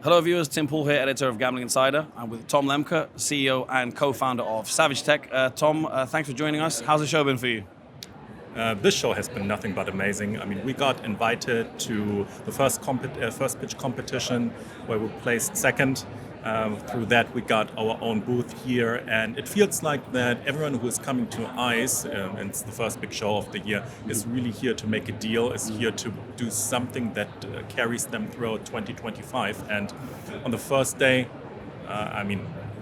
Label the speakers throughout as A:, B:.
A: Hello viewers, Tim Poole here, editor of Gambling Insider. I'm with Tom Lemke, CEO and co-founder of SavageTech. Tom, thanks for joining us. How's the show been for you?
B: This show has been nothing but amazing. I mean, we got invited to the first pitch competition where we placed second. Through that, we got our own booth here, and it feels like that everyone who is coming to ICE, and it's the first big show of the year, is really here to make a deal, is here to do something that carries them throughout 2025. And on the first day,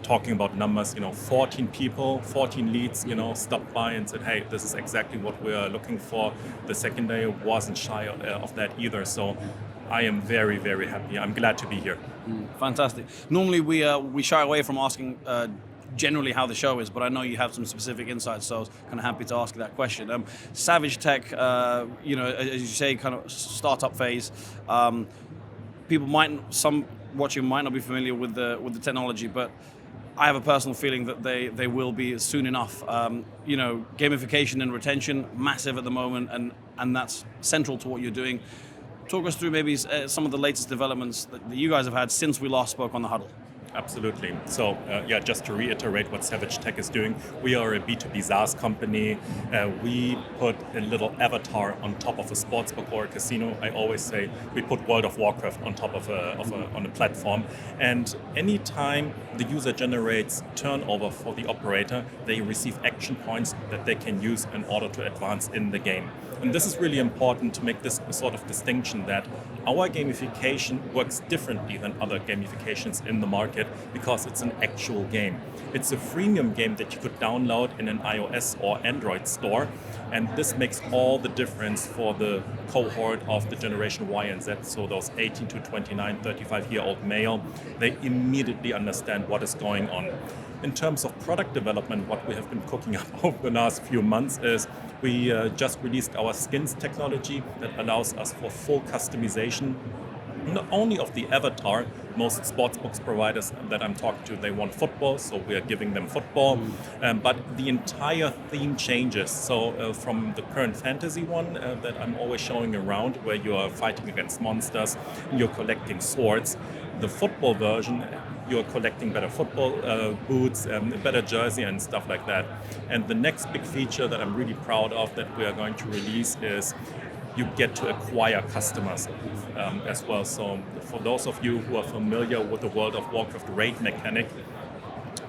B: talking about numbers, 14 people, 14 leads, stopped by and said, hey, this is exactly what we're looking for. The second day wasn't shy of that either. So I am very, very happy. I'm glad to be here.
A: Fantastic. Normally we shy away from asking generally how the show is, but I know you have some specific insights, so I was kind of happy to ask you that question. SavageTech, as you say, kind of startup phase. Some watching might not be familiar with the technology, but I have a personal feeling that they will be soon enough. Gamification and retention, massive at the moment, and that's central to what you're doing. Talk us through maybe some of the latest developments that you guys have had since we last spoke on the huddle.
B: Absolutely. So, just to reiterate what SavageTech is doing, we are a B2B SaaS company. We put a little avatar on top of a sportsbook or a casino. I always say we put World of Warcraft on top of a platform. And anytime the user generates turnover for the operator, they receive action points that they can use in order to advance in the game. And this is really important to make this sort of distinction that our gamification works differently than other gamifications in the market because it's an actual game. It's a freemium game that you could download in an iOS or Android store, and this makes all the difference for the cohort of the generation Y and Z, so those 18 to 29, 35-year-old male. They immediately understand what is going on. In terms of product development, what we have been cooking up over the last few months is we just released our skins technology that allows us for full customization, not only of the avatar. Most sportsbooks providers that I'm talking to, they want football, so we are giving them football, but the entire theme changes. So from the current fantasy one that I'm always showing around, where you are fighting against monsters, and you're collecting swords, the football version, you're collecting better football boots, a better jersey and stuff like that. And the next big feature that I'm really proud of that we are going to release is you get to acquire customers as well. So for those of you who are familiar with the World of Warcraft raid mechanic,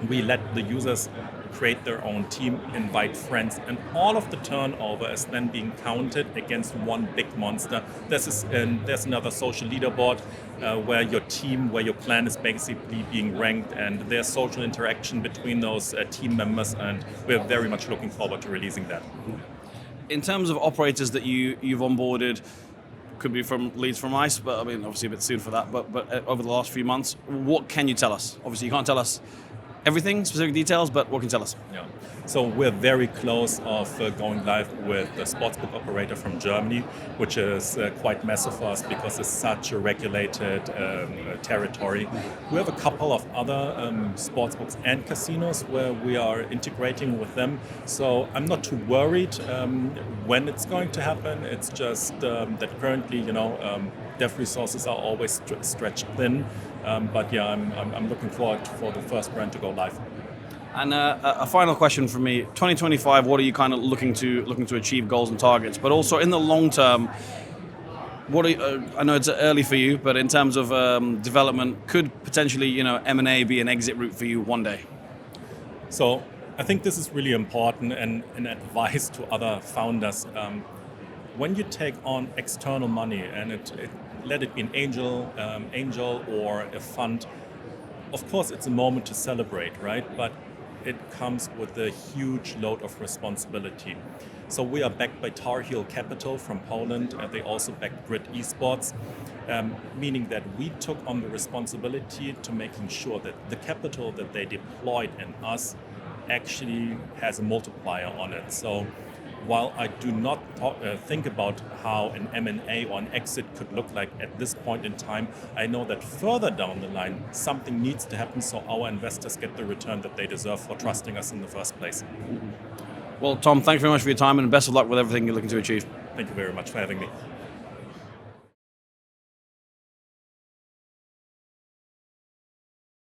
B: we let the users create their own team, invite friends, and all of the turnover is then being counted against one big monster. There's another social leaderboard where your clan is basically being ranked, and there's social interaction between those team members, and we're very much looking forward to releasing that.
A: In terms of operators that you've onboarded, could be from leads from ICE, but I mean obviously a bit soon for that, but over the last few months, what can you tell us? Obviously you can't tell us everything, specific details, but what can you tell us?
B: Yeah. So we're very close of going live with the sportsbook operator from Germany, which is quite massive for us because it's such a regulated territory. We have a couple of other sportsbooks and casinos where we are integrating with them. So I'm not too worried when it's going to happen. It's just that currently, dev resources are always stretched thin. But yeah, I'm looking forward for the first brand to go live.
A: And a final question from me: 2025. What are you kind of looking to achieve goals and targets? But also in the long term, I know it's early for you, but in terms of development, could potentially M&A be an exit route for you one day?
B: So I think this is really important and an advice to other founders. When you take on external money and let it be an angel or a fund, of course it's a moment to celebrate, right? But it comes with a huge load of responsibility. So we are backed by Tar Heel Capital from Poland, and they also backed Grid Esports, meaning that we took on the responsibility to making sure that the capital that they deployed in us actually has a multiplier on it. So while I do not think about how an M&A or an exit could look like at this point in time, I know that further down the line, something needs to happen so our investors get the return that they deserve for trusting us in the first place.
A: Well, Tom, thank you very much for your time and best of luck with everything you're looking to achieve.
B: Thank you very much for having me.